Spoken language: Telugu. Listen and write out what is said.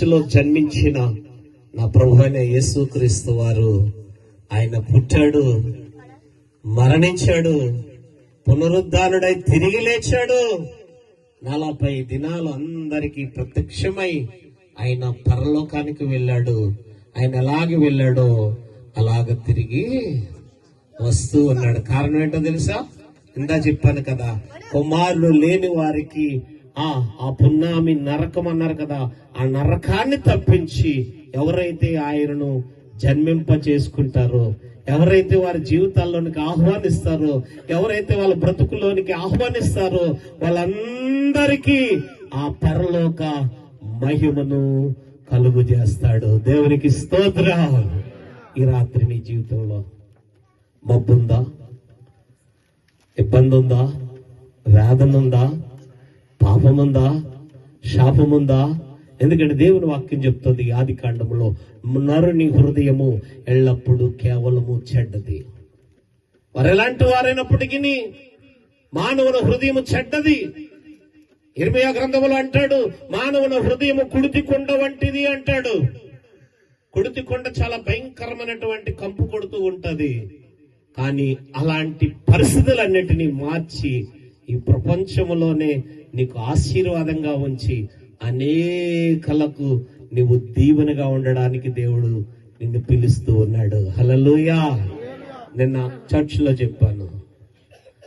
మనస్సులో జన్మించిన నా ప్రభు అయిన యేసుక్రీస్తు వారు ఆయన పుట్టాడు, మరణించాడు, పునరుద్ధానుడై తిరిగి లేచాడు. 40 దినాలు అందరికీ ప్రత్యక్షమై ఆయన పరలోకానికి వెళ్ళాడు. ఆయన ఎలాగ వెళ్ళాడో అలాగ తిరిగి వస్తూ ఉన్నాడు. కారణం ఏంటో తెలుసా? ఇందా చెప్పాను కదా, కుమారులు లేని వారికి ఆ పున్నామి నరకం అన్నారు కదా, ఆ నరకాన్ని తప్పించి ఎవరైతే ఆయనను జన్మింప చేసుకుంటారో, ఎవరైతే వారి జీవితాల్లోనికి ఆహ్వానిస్తారో, ఎవరైతే వాళ్ళ బ్రతుకులోనికి ఆహ్వానిస్తారో వాళ్ళందరికీ ఆ పరలోక మహిమను కలుగు చేస్తాడు. దేవునికి స్తోత్రం. ఈ రాత్రి నీ జీవితంలో మబ్బుందా, ఇబ్బంది ఉందా, వేదన ఉందా, పాపముందా, శాపముందా? ఎందుకంటే దేవుని వాక్యం చెప్తుంది ఆది కాండములో, నరుని హృదయము ఎల్లప్పుడూ కేవలము చెడ్డది. వారు ఎలాంటి వారైనప్పటికీ మానవుల హృదయము చెడ్డది. ఇర్మీయా గ్రంథములో అంటాడు, మానవుల హృదయము కుడితి కొండ వంటిది అంటాడు. కుడితి కొండ చాలా భయంకరమైనటువంటి కంపు కొడుతూ ఉంటది. కానీ అలాంటి పరిస్థితులన్నిటినీ మార్చి ఈ ప్రపంచంలోనే నీకు ఆశీర్వాదంగా ఉంచి అనేకలకు నీవు దీవెనగా ఉండడానికి దేవుడు నిన్ను పిలుస్తూ ఉన్నాడు. హల్లెలూయా. నిన్న చర్చిలో చెప్పాను,